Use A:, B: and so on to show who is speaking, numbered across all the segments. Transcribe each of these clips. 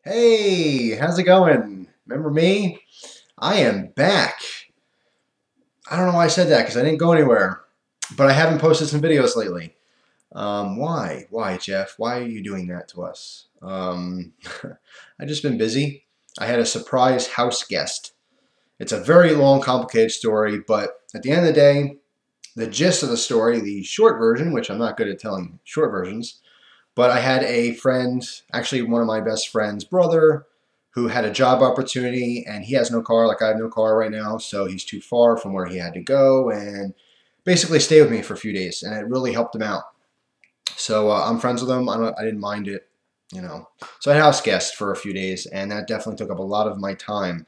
A: Hey, how's it going? Remember me? I am back. I don't know why I said that because I didn't go anywhere, but I haven't posted some videos lately. Why? Why, Jeff? Why are you doing that to us? I've just been busy. I had a surprise house guest. It's a very long, complicated story, but at the end of the day, the gist of the story, the short version, which I'm not good at telling short versions, but I had a friend, actually one of my best friend's brother, who had a job opportunity, and he has no car, like I have no car right now, so he's too far from where he had to go, and basically stay with me for a few days, and it really helped him out. So I'm friends with him. I didn't mind it, you know. So I had a house guest for a few days, and that definitely took up a lot of my time.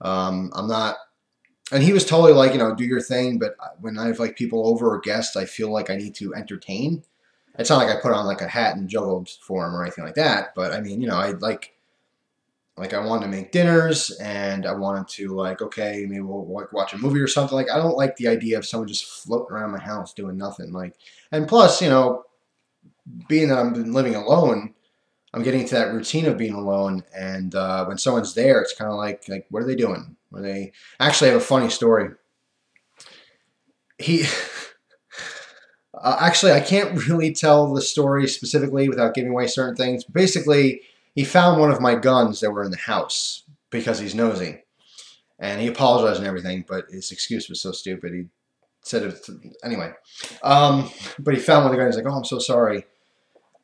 A: I'm not, and he was totally like, do your thing, but when I have like people over or guests, I feel like I need to entertain. It's not like I put on like a hat and juggled for him or anything like that. But I mean, I like I wanted to make dinners and I wanted to like, okay, maybe we'll like watch a movie or something. Like I don't like the idea of someone just floating around my house doing nothing. Like, and plus, being that I'm living alone, I'm getting to that routine of being alone. And when someone's there, it's kind of like, what are they doing? Are they actually I have a funny story? He Actually, I can't really tell the story specifically without giving away certain things. Basically, he found one of my guns that were in the house because he's nosy. And he apologized and everything, but his excuse was so stupid. He said it anyway. But he found one of the guns. He's like, "Oh, I'm so sorry."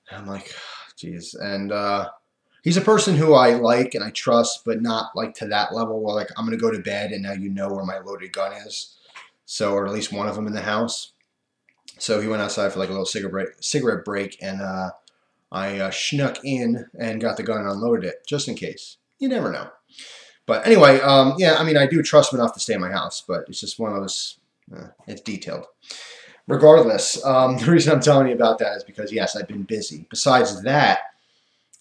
A: And I'm like, "Geez." And he's a person who I like and I trust, but not like to that level where like I'm gonna go to bed and now you know where my loaded gun is. So, or at least one of them in the house. So he went outside for like a little cigarette break, and I snuck in and got the gun and unloaded it just in case. You never know. But anyway, yeah, I mean, I do trust him enough to stay in my house, but it's just one of those. It's detailed. Regardless, the reason I'm telling you about that is because yes, I've been busy. Besides that,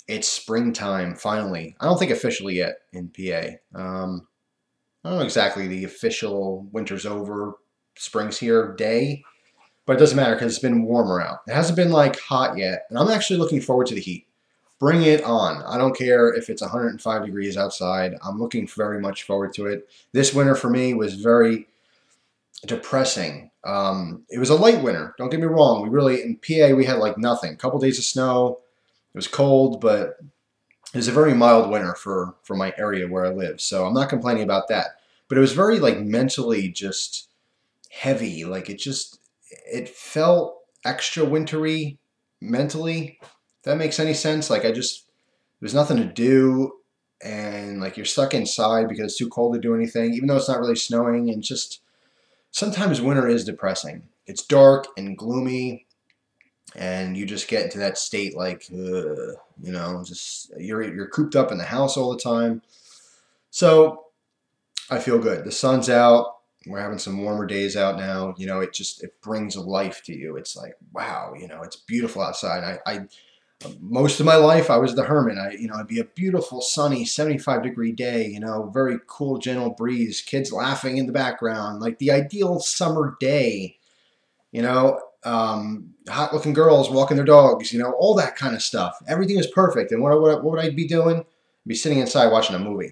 A: it's springtime finally. I don't think officially yet in PA. I don't know exactly the official winter's over, spring's here day. But it doesn't matter because it's been warmer out. It hasn't been like hot yet, and I'm actually looking forward to the heat. Bring it on. I don't care if it's 105 degrees outside. I'm looking very much forward to it. This winter for me was very depressing. It was a light winter. Don't get me wrong. We really in PA we had like nothing. A couple days of snow. It was cold, but it was a very mild winter for my area where I live. So I'm not complaining about that. But it was very like mentally just heavy. Like it felt extra wintry mentally. If that makes any sense. Like there's nothing to do, and like you're stuck inside because it's too cold to do anything, even though it's not really snowing. And just sometimes winter is depressing. It's dark and gloomy, and you just get into that state like, just you're cooped up in the house all the time. So I feel good. The sun's out. We're having some warmer days out now. It brings life to you. It's like, wow, it's beautiful outside. I most of my life I was the hermit. It'd be a beautiful sunny 75-degree day, very cool gentle breeze, kids laughing in the background, like the ideal summer day, hot looking girls walking their dogs, all that kind of stuff. Everything is perfect. And what would I be doing? I'd be sitting inside watching a movie.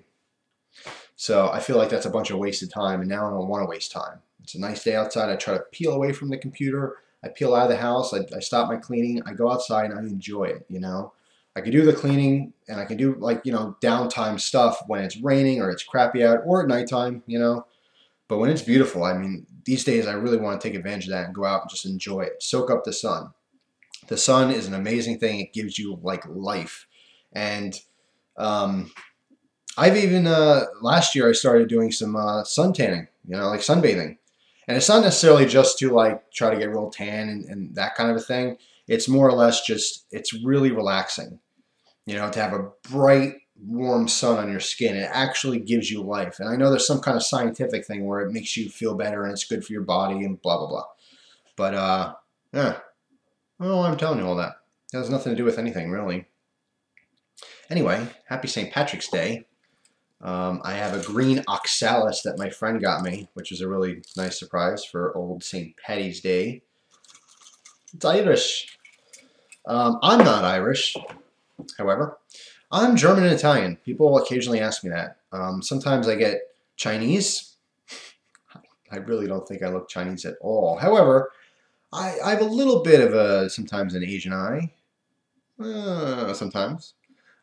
A: So I feel like that's a bunch of wasted time, and now I don't want to waste time. It's a nice day outside. I try to peel away from the computer. I peel out of the house. I stop my cleaning. I go outside and I enjoy it, I can do the cleaning and I can do like, downtime stuff when it's raining or it's crappy out or at nighttime. But when it's beautiful, I mean, these days I really want to take advantage of that and go out and just enjoy it. Soak up the sun. The sun is an amazing thing. It gives you like life. And I've even last year I started doing some sun tanning, like sunbathing, and it's not necessarily just to like try to get real tan and that kind of a thing. It's more or less just it's really relaxing, to have a bright, warm sun on your skin. It actually gives you life, and I know there's some kind of scientific thing where it makes you feel better and it's good for your body and blah blah blah. But yeah, I don't know why I'm telling you all that. It has nothing to do with anything really. Anyway, happy St. Patrick's Day. I have a green oxalis that my friend got me, which is a really nice surprise for old St. Paddy's Day. It's Irish. I'm not Irish, however. I'm German and Italian. People occasionally ask me that. Sometimes I get Chinese. I really don't think I look Chinese at all. However, I have a little bit of sometimes an Asian eye. Sometimes.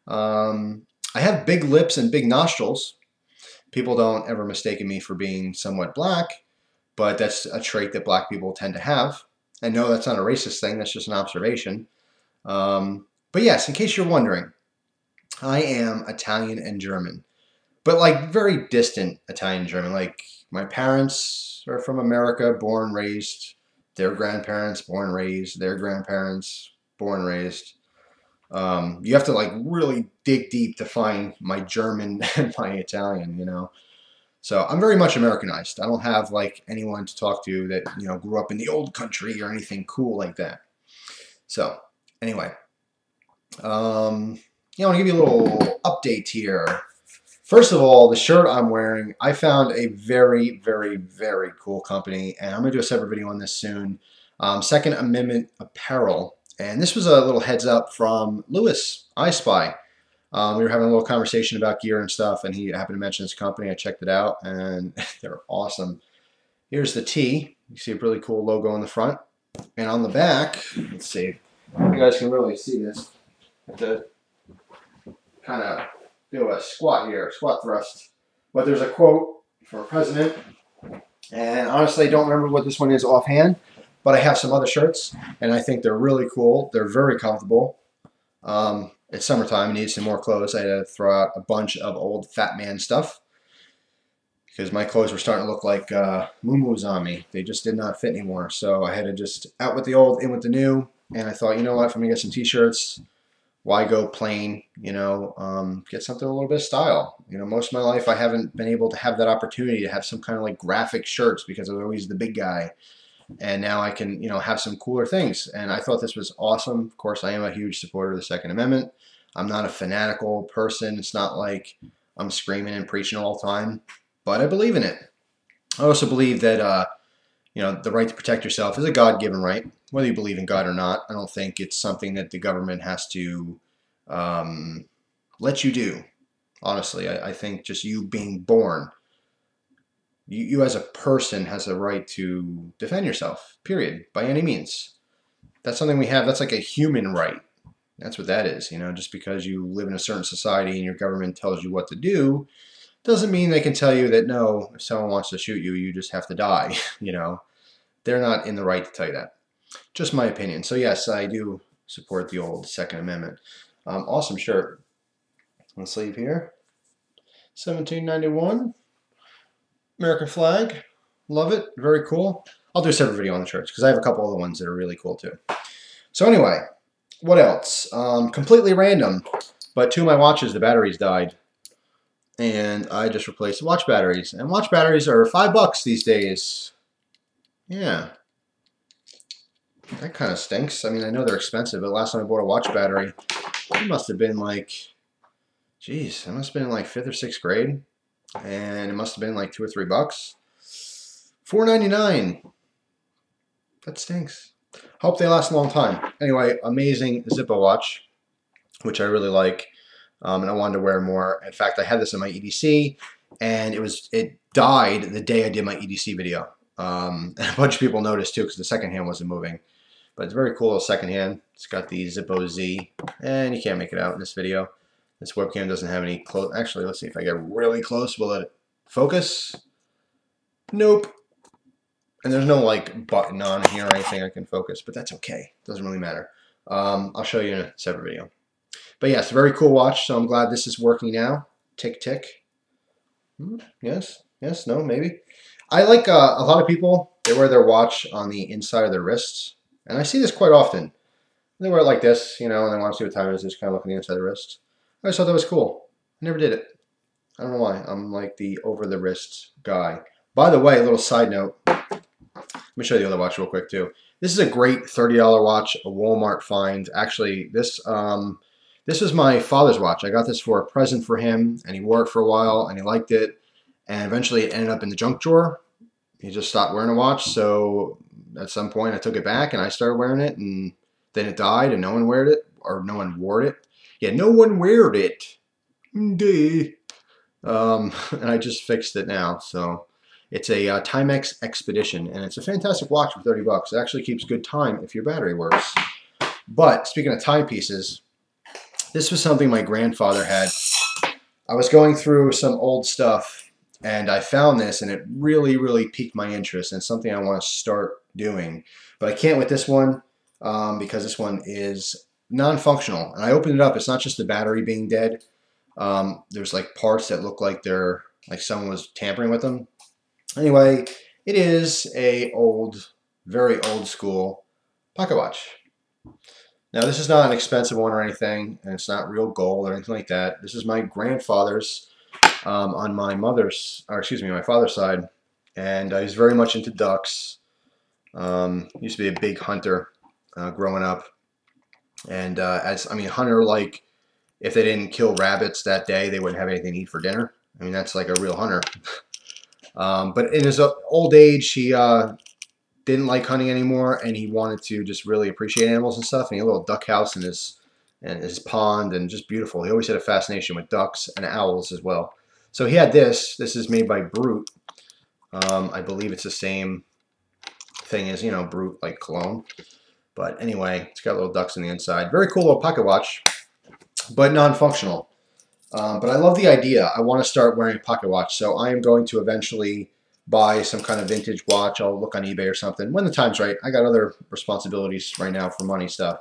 A: I have big lips and big nostrils. People don't ever mistake me for being somewhat black, but that's a trait that black people tend to have. And no, that's not a racist thing. That's just an observation. But yes, in case you're wondering, I am Italian and German, but like very distant Italian and German. Like my parents are from America, born, raised. Their grandparents, born, raised. Their grandparents, born, raised. You have to like really dig deep to find my German and my Italian, you know. So I'm very much Americanized. I don't have like anyone to talk to that, you know, grew up in the old country or anything cool like that. So anyway, I want to give you a little update here. First of all, the shirt I'm wearing, I found a very, very, very cool company, and I'm going to do a separate video on this soon. Second Amendment Apparel. And this was a little heads up from Lewis, I Spy. We were having a little conversation about gear and stuff, and he happened to mention this company. I checked it out, and they're awesome. Here's the tee. You see a really cool logo on the front. And on the back, let's see if you guys can really see this. I have to kind of do a squat here, squat thrust. But there's a quote from a president, and honestly, I don't remember what this one is offhand, but I have some other shirts, and I think they're really cool. They're very comfortable. It's summertime. I need some more clothes. I had to throw out a bunch of old fat man stuff because my clothes were starting to look like moo-moos on me. They just did not fit anymore. So I had to just out with the old, in with the new. And I thought, you know what, if I'm going to get some t-shirts, why go plain, you know, get something a little bit of style. You know, most of my life I haven't been able to have that opportunity to have some kind of like graphic shirts because I was always the big guy. And now I can, you know, have some cooler things. And I thought this was awesome. Of course, I am a huge supporter of the Second Amendment. I'm not a fanatical person. It's not like I'm screaming and preaching all the time, but I believe in it. I also believe that, you know, the right to protect yourself is a God-given right, whether you believe in God or not. I don't think it's something that the government has to let you do. Honestly, I think just you being born, you as a person has a right to defend yourself, period, by any means. That's something we have. That's like a human right. That's what that is. You know, just because you live in a certain society and your government tells you what to do, doesn't mean they can tell you that, no, if someone wants to shoot you, you just have to die. You know, they're not in the right to tell you that. Just my opinion. So yes, I do support the old Second Amendment. Awesome shirt. On the sleeve here. 1791. American flag. Love it. Very cool. I'll do a separate video on the shirts because I have a couple other ones that are really cool too. So anyway, what else? Completely random, but two of my watches, the batteries died. And I just replaced the watch batteries. And watch batteries are $5 these days. Yeah. That kind of stinks. I mean, I know they're expensive, but last time I bought a watch battery, it must have been like, geez, it must have been like 5th or 6th grade. And it must have been like $2 or $3. $4.99. That stinks. Hope they last a long time. Anyway, amazing Zippo watch, which I really like. And I wanted to wear more. In fact, I had this in my EDC, and it died the day I did my EDC video. And a bunch of people noticed too because the second hand wasn't moving. But it's a very cool little second hand. It's got the Zippo Z, and you can't make it out in this video. This webcam doesn't have any close. Actually, let's see if I get really close. Will it focus? Nope. And there's no like button on here or anything I can focus, but that's okay. Doesn't really matter. I'll show you in a separate video. But yes, very cool watch. So I'm glad this is working now. Tick tick. Yes. Yes. No. Maybe. I like a lot of people. They wear their watch on the inside of their wrists, and I see this quite often. They wear it like this, you know, and they want to see what time it is. Just kind of look on the inside of the wrist. I just thought that was cool. I never did it. I don't know why. I'm like the over the wrist guy. By the way, a little side note. Let me show you the other watch real quick too. This is a great $30 watch, a Walmart find. Actually, this was my father's watch. I got this for a present for him, and he wore it for a while, and he liked it. And eventually it ended up in the junk drawer. He just stopped wearing a watch, so at some point I took it back, and I started wearing it, and then it died, and no one wore it, or no one wore it. yeah, no one weared it. Duh. And I just fixed it now. So it's a Timex Expedition, and it's a fantastic watch for 30 bucks. It actually keeps good time if your battery works. But speaking of timepieces, this was something my grandfather had. I was going through some old stuff, and I found this, and it really, really piqued my interest, and it's something I want to start doing. But I can't with this one because this one is non-functional. And I opened it up. It's not just the battery being dead. There's like parts that look like they're like someone was tampering with them. Anyway, it is a very old school pocket watch. Now this is not an expensive one or anything, and it's not real gold or anything like that. This is my grandfather's on my my father's side, and he's very much into ducks. Used to be a big hunter growing up, and hunter, like, if they didn't kill rabbits that day, they wouldn't have anything to eat for dinner. I mean, that's like a real hunter. But in his old age, he didn't like hunting anymore, and he wanted to just really appreciate animals and stuff. And he had a little duck house in his pond, and just beautiful. He always had a fascination with ducks and owls as well. So he had this. This is made by Brute. I believe it's the same thing as, Brute, like cologne. But anyway, it's got little ducks on the inside. Very cool little pocket watch, but non-functional. But I love the idea. I want to start wearing a pocket watch, so I am going to eventually buy some kind of vintage watch. I'll look on eBay or something when the time's right. I got other responsibilities right now for money stuff,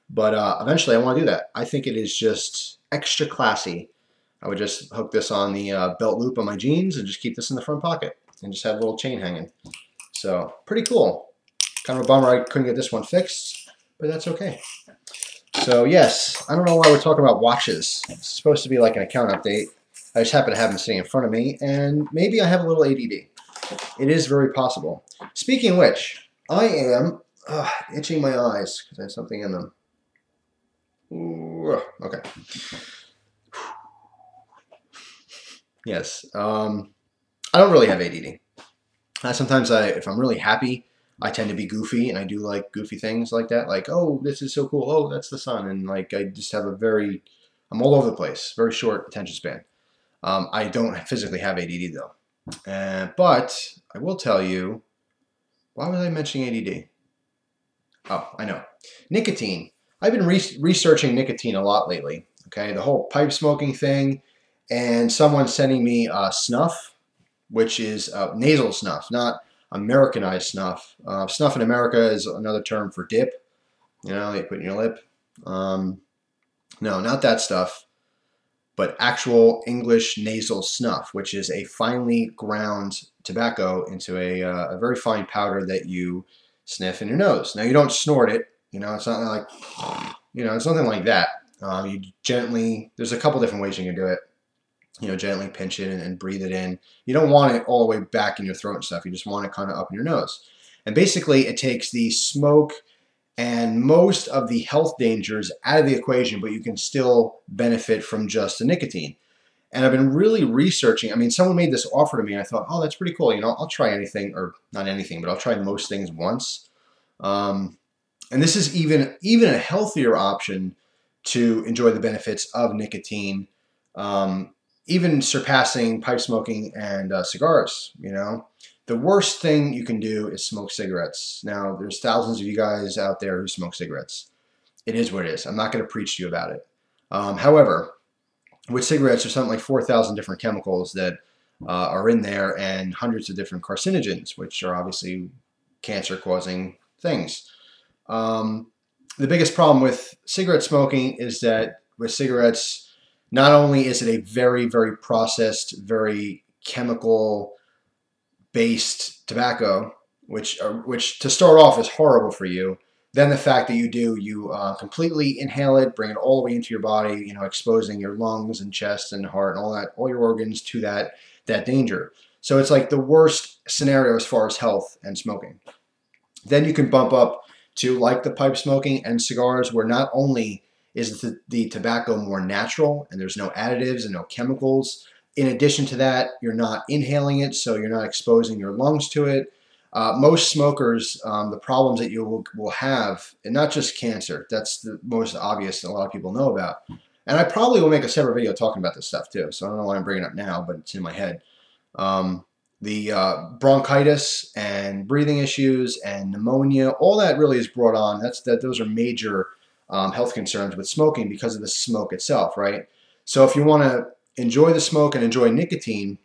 A: but eventually I want to do that. I think it is just extra classy. I would just hook this on the belt loop on my jeans and just keep this in the front pocket and just have a little chain hanging. So pretty cool. Kind of a bummer I couldn't get this one fixed, but that's okay. So yes, I don't know why we're talking about watches. It's supposed to be like an account update. I just happen to have them sitting in front of me, and maybe I have a little ADD. It is very possible. Speaking of which, I am itching my eyes because I have something in them. Ooh, okay. Yes. I don't really have ADD. Sometimes if I'm really happy, I tend to be goofy, and I do like goofy things like that. Like, oh, this is so cool. Oh, that's the sun. And like, I just have I'm all over the place. Very short attention span. I don't physically have ADD though. But I will tell you, why was I mentioning ADD? Oh, I know. Nicotine. I've been researching nicotine a lot lately. Okay, the whole pipe smoking thing, and someone sending me Snuff, which is nasal snuff, not Americanized snuff. Snuff in America is another term for dip. You put in your lip. No, not that stuff, but actual English nasal snuff, which is a finely ground tobacco into a very fine powder that you sniff in your nose. Now, you don't snort it. It's not like, it's nothing like that. You gently, there's a couple different ways you can do it. Gently pinch it and breathe it in. You don't want it all the way back in your throat and stuff. You just want it kind of up in your nose. And basically, it takes the smoke and most of the health dangers out of the equation, but you can still benefit from just the nicotine. And I've been really researching. I mean, someone made this offer to me, and I thought, oh, that's pretty cool. I'll try anything, or not anything, but I'll try most things once. And this is even a healthier option to enjoy the benefits of nicotine, even surpassing pipe smoking and cigars. The worst thing you can do is smoke cigarettes. Now, there's thousands of you guys out there who smoke cigarettes. It is what it is. I'm not going to preach to you about it. However, with cigarettes, there's something like 4,000 different chemicals that are in there, and hundreds of different carcinogens, which are obviously cancer-causing things. The biggest problem with cigarette smoking is that with cigarettes, not only is it a very, very processed, very chemical-based tobacco, which to start off is horrible for you. Then the fact that you completely inhale it, bring it all the way into your body, exposing your lungs and chest and heart and all your organs to that danger. So it's like the worst scenario as far as health and smoking. Then you can bump up to like the pipe smoking and cigars, where not only is the tobacco more natural and there's no additives and no chemicals. In addition to that, you're not inhaling it, so you're not exposing your lungs to it. Most smokers, the problems that you will have, and not just cancer, that's the most obvious that a lot of people know about, And I probably will make a separate video talking about this stuff too. So I don't know why I'm bringing it up now, but it's in my head. The bronchitis and breathing issues and pneumonia, all that really is brought on. Those are major health concerns with smoking because of the smoke itself, right? So if you want to enjoy the smoke and enjoy nicotine,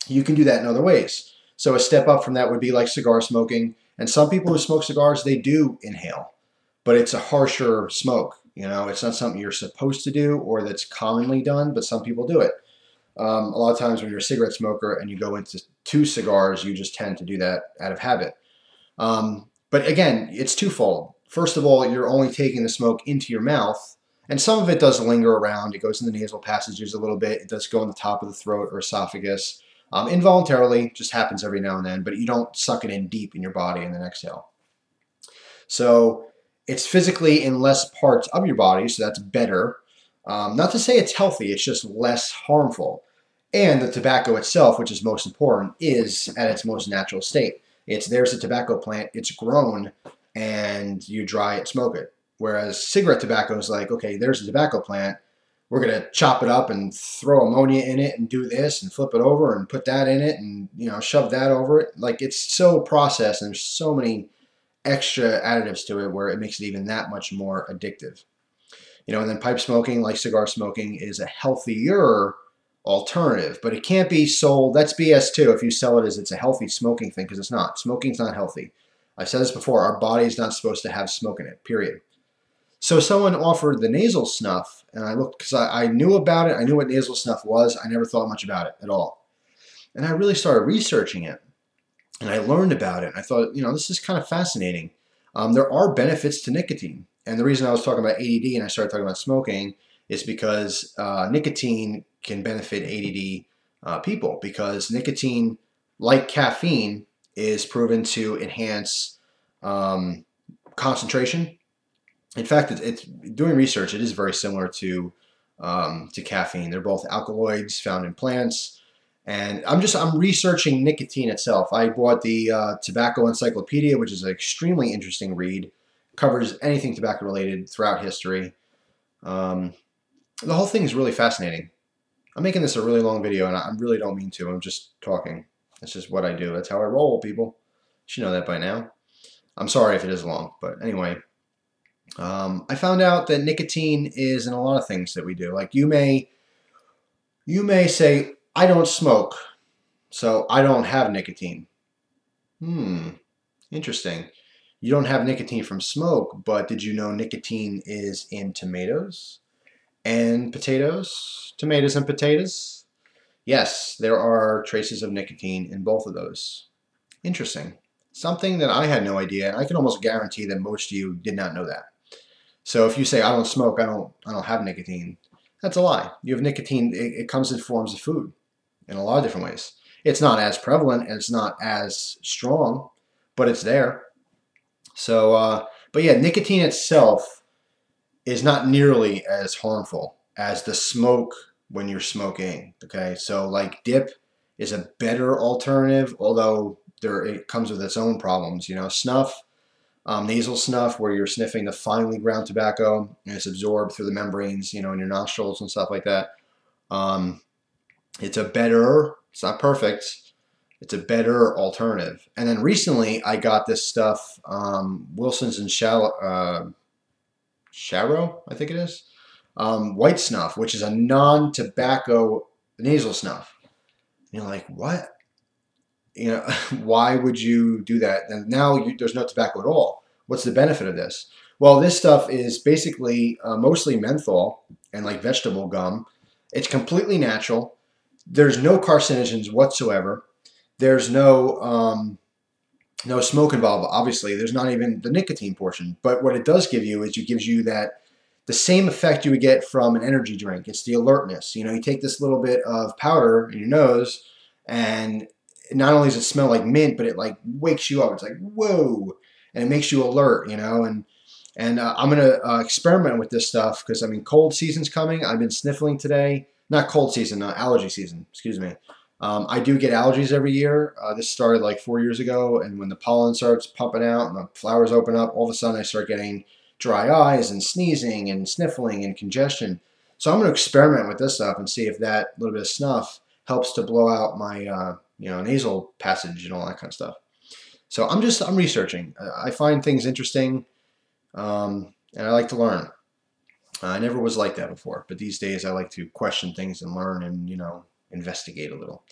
A: you can do that in other ways. So a step up from that would be like cigar smoking. And some people who smoke cigars, they do inhale, but it's a harsher smoke. You know, it's not something you're supposed to do or that's commonly done, but some people do it. A lot of times when you're a cigarette smoker and you go into 2 cigars, you just tend to do that out of habit. But again, it's twofold. First of all, you're only taking the smoke into your mouth, and some of it does linger around. It goes in the nasal passages a little bit. It does go in the top of the throat or esophagus. Involuntarily, just happens every now and then, but you don't suck it in deep in your body and then exhale. So it's physically in less parts of your body, so that's better. Not to say it's healthy, it's just less harmful. And the tobacco itself, which is most important, is at its most natural state. There's a tobacco plant, it's grown, and you dry it, smoke it. Whereas cigarette tobacco is like, okay, there's a tobacco plant, we're going to chop it up and throw ammonia in it and do this and flip it over and put that in it and, you know, shove that over it. Like, it's so processed and there's so many extra additives to it where it makes it even that much more addictive. You know, and then pipe smoking, like cigar smoking, is a healthier alternative, but it can't be sold. That's BS too if you sell it as it's a healthy smoking thing, because it's not. Smoking's not healthy. I've said this before, our body is not supposed to have smoke in it, period. So someone offered the nasal snuff, and I looked because I knew about it. I knew what nasal snuff was. I never thought much about it at all. And I really started researching it, and I learned about it. I thought, you know, this is kind of fascinating. There are benefits to nicotine. And the reason I was talking about ADD and I started talking about smoking is because nicotine can benefit ADD people, because nicotine, like caffeine, is proven to enhance concentration. In fact, it's doing research. It is very similar to caffeine. They're both alkaloids found in plants, and I'm researching nicotine itself. I bought the Tobacco Encyclopedia, which is an extremely interesting read. Covers anything tobacco related throughout history. The whole thing is really fascinating. I'm making this a really long video, and I really don't mean to. I'm just talking. That's just what I do. That's how I roll, people. You should know that by now. I'm sorry if it is long, but anyway. I found out that nicotine is in a lot of things that we do. Like you may say, I don't smoke, so I don't have nicotine. Interesting. You don't have nicotine from smoke, but did you know nicotine is in tomatoes and potatoes? Tomatoes and potatoes? Yes, there are traces of nicotine in both of those. Interesting. Something that I had no idea, and I can almost guarantee that most of you did not know that. So if you say, I don't smoke, I don't have nicotine, that's a lie. You have nicotine, it comes in forms of food in a lot of different ways. It's not as prevalent and it's not as strong, but it's there. So, but yeah, nicotine itself is not nearly as harmful as the smoke when you're smoking, okay? So like dip is a better alternative, although it comes with its own problems. You know, snuff, nasal snuff, where you're sniffing the finely ground tobacco and it's absorbed through the membranes, you know, in your nostrils and stuff like that. It's not perfect, it's a better alternative. And then recently I got this stuff, Wilson's and Sharrow, I think it is, white snuff, which is a non-tobacco nasal snuff. And you're like, what? You know, why would you do that? And now there's no tobacco at all. What's the benefit of this? Well, this stuff is basically mostly menthol and like vegetable gum. It's completely natural. There's no carcinogens whatsoever. There's no smoke involved. Obviously, there's not even the nicotine portion. But what it does give you is it gives you the same effect you would get from an energy drink. It's the alertness. You know, you take this little bit of powder in your nose, and not only does it smell like mint, but it like wakes you up. It's like, whoa, and it makes you alert, you know. And I'm gonna experiment with this stuff because I mean, cold season's coming. I've been sniffling today. Not cold season, allergy season. Excuse me. I do get allergies every year. This started like 4 years ago, and when the pollen starts pumping out and the flowers open up, all of a sudden I start getting dry eyes and sneezing and sniffling and congestion. So I'm going to experiment with this stuff and see if that little bit of snuff helps to blow out my nasal passage and all that kind of stuff. So I'm researching. I find things interesting, and I like to learn. I never was like that before, but these days I like to question things and learn and investigate a little.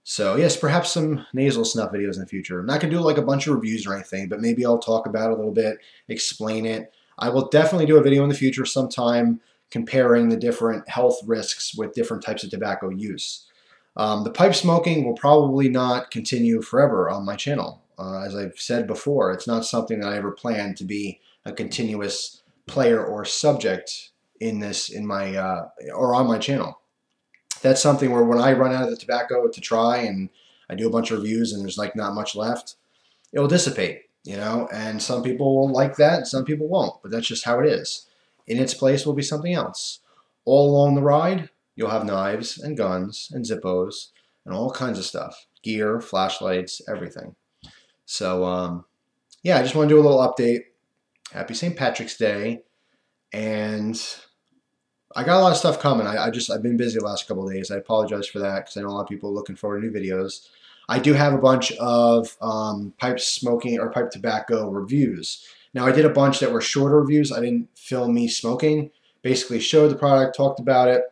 A: So yes, perhaps some nasal snuff videos in the future. I'm not going to do like a bunch of reviews or anything, but maybe I'll talk about it a little bit, explain it. I will definitely do a video in the future sometime comparing the different health risks with different types of tobacco use. The pipe smoking will probably not continue forever on my channel. As I've said before, it's not something that I ever plan to be a continuous player or subject in my or on my channel. That's something where when I run out of the tobacco to try and I do a bunch of reviews and there's like not much left, it will dissipate, and some people will like that and some people won't, but that's just how it is. In its place will be something else. All along the ride, you'll have knives and guns and Zippos and all kinds of stuff. Gear, flashlights, everything. So, yeah, I just want to do a little update. Happy St. Patrick's Day. And I got a lot of stuff coming. I've been busy the last couple of days. I apologize for that because I know a lot of people are looking forward to new videos. I do have a bunch of pipe smoking or pipe tobacco reviews. Now, I did a bunch that were shorter reviews. I didn't film me smoking. Basically showed the product, talked about it,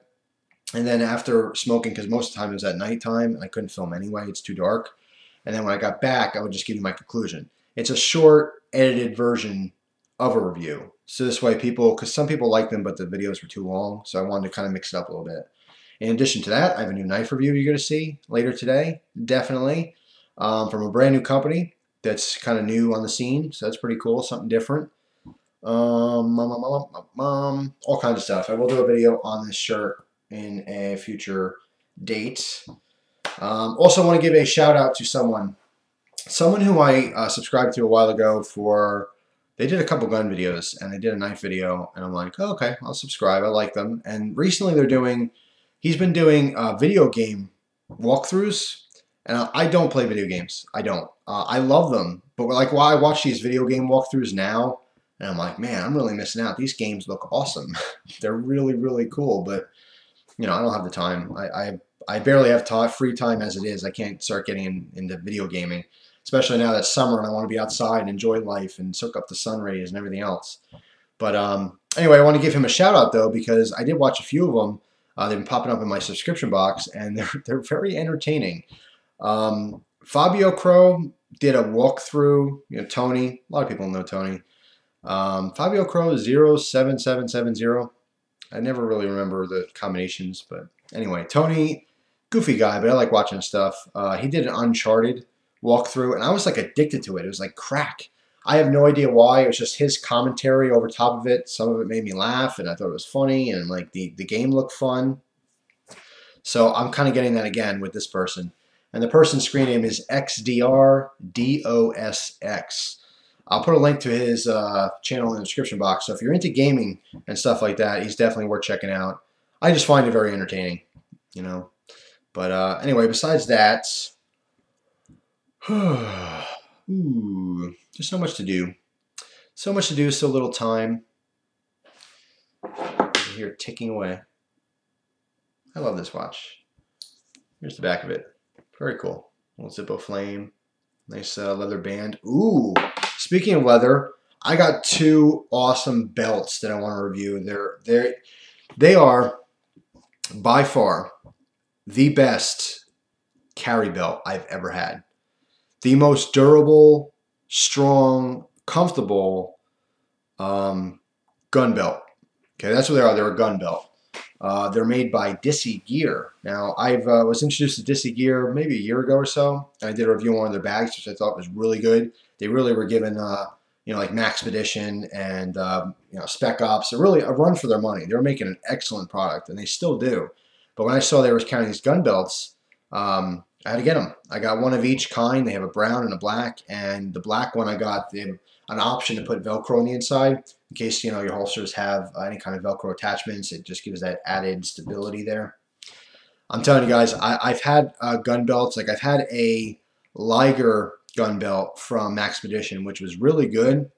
A: and then after smoking, because most of the time it was at nighttime, and I couldn't film anyway, it's too dark. And then when I got back, I would just give you my conclusion. It's a short, edited version of a review. So this way because some people like them, but the videos were too long, so I wanted to kind of mix it up a little bit. In addition to that, I have a new knife review you're going to see later today, definitely, from a brand new company that's kind of new on the scene, so that's pretty cool, something different. All kinds of stuff. I will do a video on this shirt in a future date. Also want to give a shout out to someone who I subscribed to a while ago they did a couple gun videos and they did a knife video and I'm like, oh, okay, I'll subscribe. I like them. And recently he's been doing video game walkthroughs. And I don't play video games. I don't. I love them. But like while I watch these video game walkthroughs now, and I'm like, man, I'm really missing out. These games look awesome. They're really, really cool. But, I don't have the time. I barely have free time as it is. I can't start getting into video gaming, especially now that summer and I want to be outside and enjoy life and soak up the sun rays and everything else. But anyway, I want to give him a shout out, though, because I did watch a few of them. They've been popping up in my subscription box, and they're very entertaining. Fabio Crow did a walkthrough. Tony. A lot of people know Tony. Fabio Crow 07770. I never really remember the combinations, but anyway, Tony, goofy guy, but I like watching his stuff. He did an Uncharted walkthrough, and I was like addicted to it. It was like crack. I have no idea why. It was just his commentary over top of it. Some of it made me laugh, and I thought it was funny, and like the game looked fun. So I'm kind of getting that again with this person. And the person's screen name is XDRDOSX. I'll put a link to his channel in the description box. So if you're into gaming and stuff like that, he's definitely worth checking out. I just find it very entertaining, But anyway, besides that, there's so much to do. So much to do, so little time. Here ticking away. I love this watch. Here's the back of it. Very cool. Little Zippo flame. Nice leather band. Ooh, speaking of leather, I got two awesome belts that I want to review. They are by far the best carry belt I've ever had. The most durable, strong, comfortable gun belt. Okay, that's what they are. They're a gun belt. They're made by Disi Gear. Now, I was introduced to Disi Gear maybe a year ago or so, and I did a review on one of their bags, which I thought was really good. They really were given, like Maxpedition and Spec Ops, really a run for their money. They were making an excellent product, and they still do. But when I saw they were carrying these gun belts, I had to get them. I got one of each kind. They have a brown and a black, and the black one I got, they have an option to put Velcro on the inside in case your holsters have any kind of Velcro attachments. It just gives that added stability there. I'm telling you guys, I've had gun belts. Like I've had a Liger gun belt from Maxpedition, which was really good.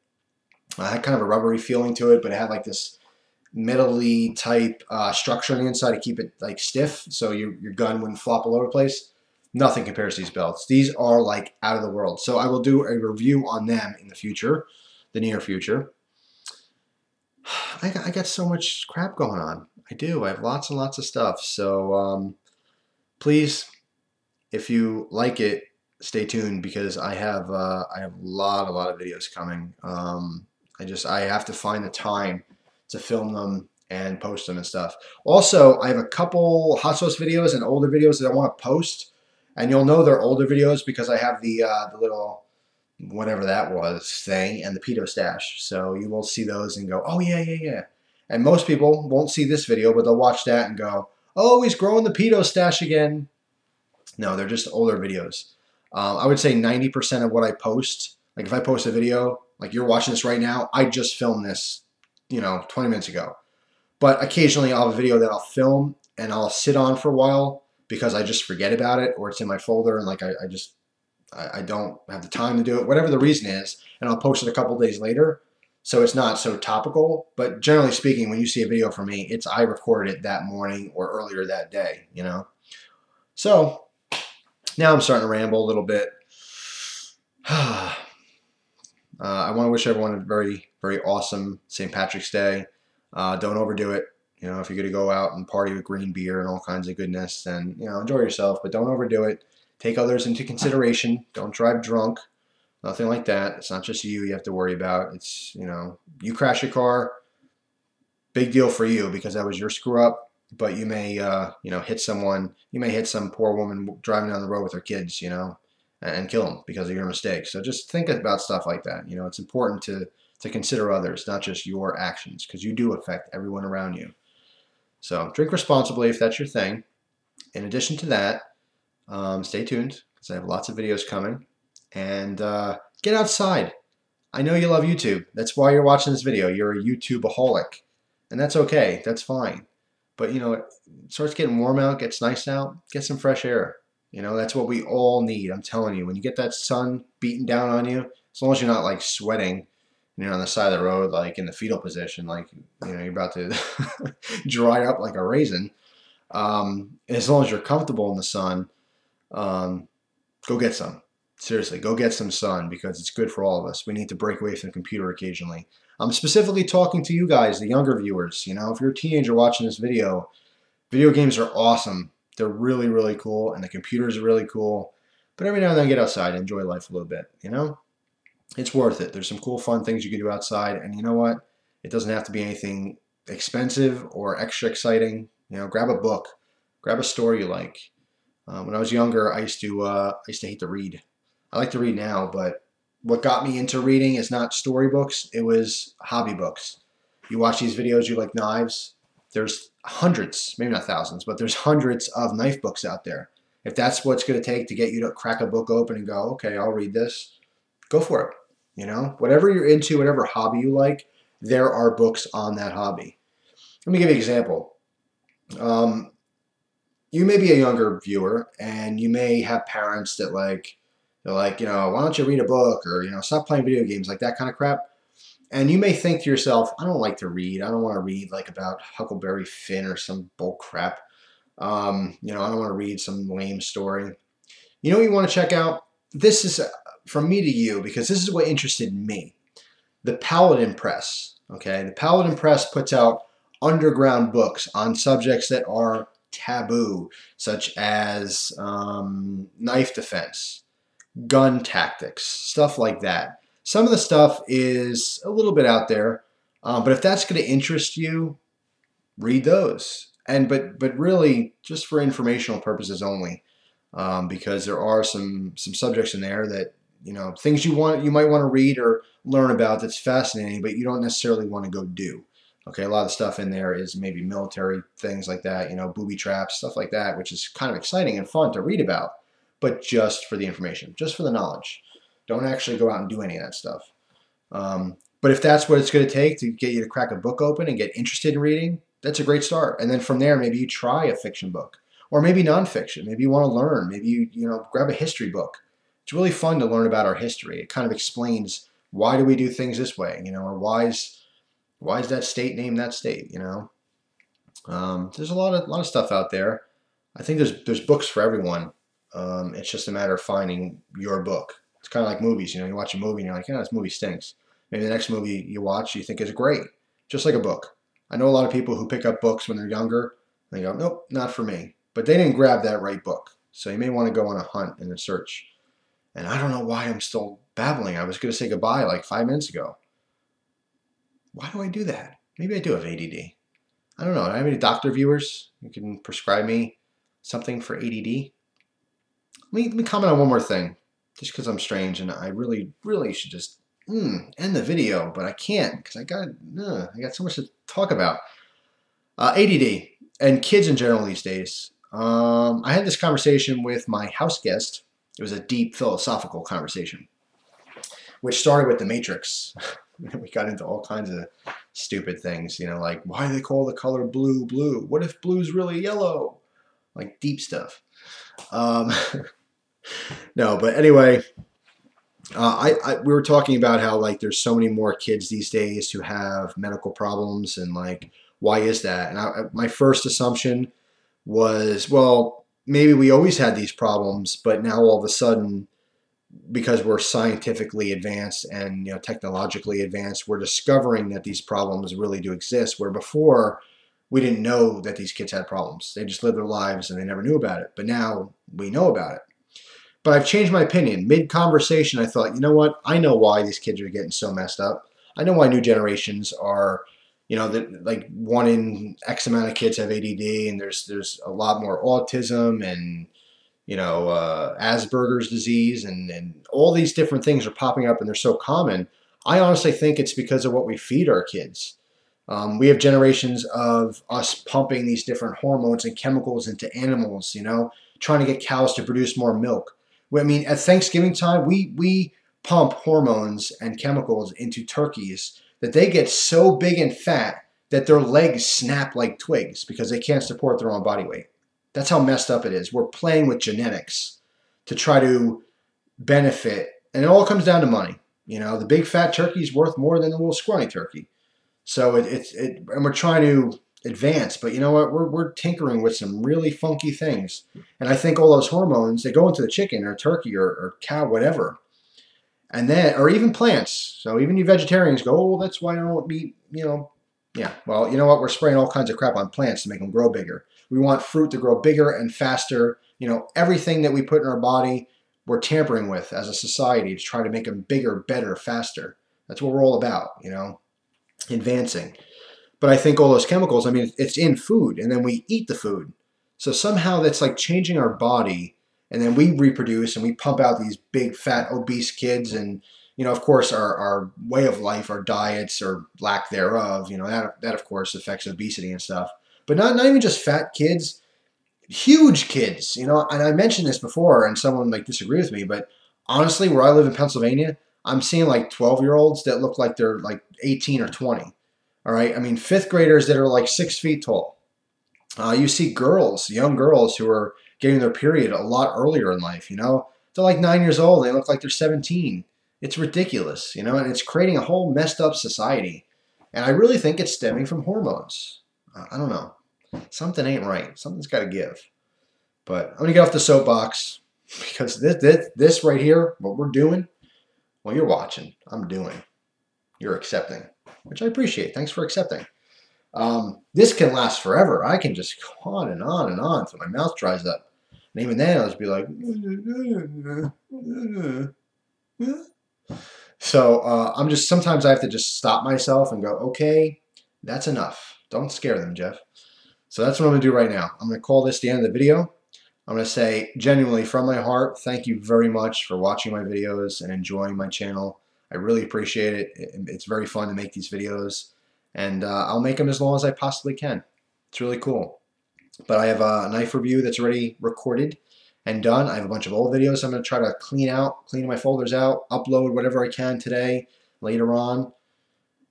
A: I had kind of a rubbery feeling to it, but it had like this metally type structure on the inside to keep it like stiff, so your gun wouldn't flop all over the place. Nothing compares to these belts. These are like out of the world. So I will do a review on them in the future, the near future. I got so much crap going on. I do. I have lots and lots of stuff. So please, if you like it, stay tuned because I have a lot of videos coming. I have to find the time to film them and post them and stuff. Also, I have a couple hot sauce videos and older videos that I want to post, and you'll know they're older videos because I have the little whatever that was thing and the pedo stash. So you will see those and go, oh yeah. And most people won't see this video, but they'll watch that and go, oh, he's growing the pedo stash again. No, they're just older videos. I would say 90% of what I post, like if I post a video, like you're watching this right now, I just filmed this, 20 minutes ago. But occasionally I'll have a video that I'll film and I'll sit on for a while because I just forget about it, or it's in my folder and like I don't have the time to do it, whatever the reason is, and I'll post it a couple days later. So it's not so topical, but generally speaking, when you see a video from me, it's I recorded it that morning or earlier that day, So now I'm starting to ramble a little bit. I want to wish everyone a very, very awesome St. Patrick's Day. Don't overdo it. If you're going to go out and party with green beer and all kinds of goodness, then, enjoy yourself, but don't overdo it. Take others into consideration. Don't drive drunk. Nothing like that. It's not just you have to worry about. It's, you crash your car, big deal for you because that was your screw up, but you may, hit someone. You may hit some poor woman driving down the road with her kids, and kill them because of your mistake. So just think about stuff like that. It's important to consider others, not just your actions, because you do affect everyone around you. So drink responsibly if that's your thing. In addition to that, stay tuned because I have lots of videos coming. And get outside. I know you love YouTube. That's why you're watching this video. You're a YouTubeaholic. And that's okay. That's fine. But, it starts getting warm out, gets nice out, get some fresh air. That's what we all need. I'm telling you, when you get that sun beating down on you, as long as you're not like sweating, on the side of the road, like in the fetal position, like, you're about to dry up like a raisin. As long as you're comfortable in the sun, go get some. Seriously, go get some sun because it's good for all of us. We need to break away from the computer occasionally. I'm specifically talking to you guys, the younger viewers. If you're a teenager watching this video, video games are awesome. They're really, really cool, and the computers are really cool. But every now and then get outside and enjoy life a little bit, It's worth it. There's some cool, fun things you can do outside, and you know what? It doesn't have to be anything expensive or extra exciting. Grab a book. Grab a story you like. When I was younger, I used to hate to read. I like to read now, but what got me into reading is not storybooks. It was hobby books. You watch these videos, you like knives. There's hundreds, maybe not thousands, but there's hundreds of knife books out there. If that's what it's going to take to get you to crack a book open and go, okay, I'll read this, go for it. Whatever you're into, whatever hobby you like, there are books on that hobby. Let me give you an example. You may be a younger viewer, and you may have parents that they're like, why don't you read a book or, stop playing video games, like that kind of crap. And you may think to yourself, I don't like to read. I don't want to read like about Huckleberry Finn or some bull crap. I don't want to read some lame story. You know what you want to check out? This is from me to you because this is what interested me. The Paladin Press. Okay, the Paladin Press puts out underground books on subjects that are taboo, such as knife defense, gun tactics, stuff like that. Some of the stuff is a little bit out there, but if that's going to interest you, read those. But really, just for informational purposes only, because there are some subjects in there that things you might want to read or learn about that's fascinating, but you don't necessarily want to go do. Okay, a lot of the stuff in there is maybe military things like that, booby traps, stuff like that, which is kind of exciting and fun to read about, but just for the information, just for the knowledge. Don't actually go out and do any of that stuff. But if that's what it's going to take to get you to crack a book open and get interested in reading, that's a great start. And then from there, maybe you try a fiction book, or maybe nonfiction. Maybe you want to learn. Maybe you grab a history book. It's really fun to learn about our history. It kind of explains why do we do things this way, or why Why is that state named that state? You know, there's a lot of stuff out there. I think there's books for everyone. It's just a matter of finding your book. It's kind of like movies. You know, you watch a movie and you're like, yeah, this movie stinks. Maybe the next movie you watch you think is great, just like a book. I know a lot of people who pick up books when they're younger. And they go, nope, not for me. But they didn't grab that right book. So you may want to go on a hunt and a search. And I don't know why I'm still babbling. I was going to say goodbye like 5 minutes ago. Why do I do that? Maybe I do have ADD. I don't know. Do I have any doctor viewers who can prescribe me something for ADD? Let me comment on one more thing, just because I'm strange and I really should just end the video, but I can't because I got so much to talk about. ADD and kids in general these days. I had this conversation with my house guest. It was a deep philosophical conversation, which started with The Matrix. We got into all kinds of stupid things, you know, like why do they call the color blue blue? What if blue's really yellow? Like deep stuff. No, but anyway, we were talking about how like there's so many more kids these days who have medical problems and like why is that? And my first assumption was, well, maybe we always had these problems, but now all of a sudden, because we're scientifically advanced and technologically advanced, we're discovering that these problems really do exist, where before we didn't know that these kids had problems. They just lived their lives and they never knew about it. But now we know about it. But I've changed my opinion. Mid-conversation, I thought, you know what? I know why these kids are getting so messed up. I know why new generations are, like one in X amount of kids have ADD, and there's a lot more autism and Asperger's disease and all these different things are popping up and they're so common. I honestly think it's because of what we feed our kids. We have generations of us pumping these different hormones and chemicals into animals, trying to get cows to produce more milk. I mean, at Thanksgiving time, we pump hormones and chemicals into turkeys that they get so big and fat that their legs snap like twigs because they can't support their own body weight. That's how messed up it is. We're playing with genetics to try to benefit. And it all comes down to money. The big fat turkey is worth more than the little scrawny turkey. So and we're trying to advance. But you know what? We're tinkering with some really funky things. And I think all those hormones, they go into the chicken or turkey or cow, whatever. And then, or even plants. So even you vegetarians go, oh, that's why I don't eat, Yeah, well, you know what? We're spraying all kinds of crap on plants to make them grow bigger. We want fruit to grow bigger and faster. Everything that we put in our body, we're tampering with as a society to try to make them bigger, better, faster. That's what we're all about, advancing. But I think all those chemicals, I mean, it's in food, and then we eat the food. So somehow that's like changing our body, and then we reproduce and we pump out these big, fat, obese kids. And, of course, our way of life, our diets or lack thereof, that of course affects obesity and stuff. But not even just fat kids, huge kids, and I mentioned this before and someone like disagreed with me, but honestly, where I live in Pennsylvania, I'm seeing like 12-year-olds that look like they're like 18 or 20. All right. I mean, fifth graders that are like 6 feet tall. You see girls, young girls who are getting their period a lot earlier in life, they're like 9 years old. They look like they're 17. It's ridiculous, and it's creating a whole messed up society. And I really think it's stemming from hormones. I don't know. Something ain't right. Something's got to give. But I'm going to get off the soapbox because this right here, what we're doing, well, you're watching. I'm doing. You're accepting, which I appreciate. Thanks for accepting. This can last forever. I can just go on and on and on until my mouth dries up. And even then, I'll just be like... So sometimes I have to just stop myself and go, okay, that's enough. Don't scare them, Jeff. So that's what I'm going to do right now. I'm going to call this the end of the video. I'm going to say genuinely from my heart, thank you very much for watching my videos and enjoying my channel. I really appreciate it. It's very fun to make these videos. And I'll make them as long as I possibly can. It's really cool. But I have a knife review that's already recorded and done. I have a bunch of old videos I'm going to try to clean my folders out, upload whatever I can today, later on.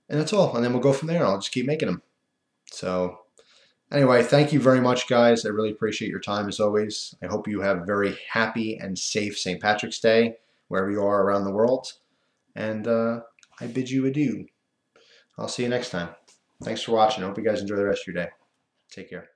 A: And that's all. And then we'll go from there. I'll just keep making them. So... anyway, thank you very much, guys. I really appreciate your time, as always. I hope you have a very happy and safe St. Patrick's Day, wherever you are around the world. And I bid you adieu. I'll see you next time. Thanks for watching. I hope you guys enjoy the rest of your day. Take care.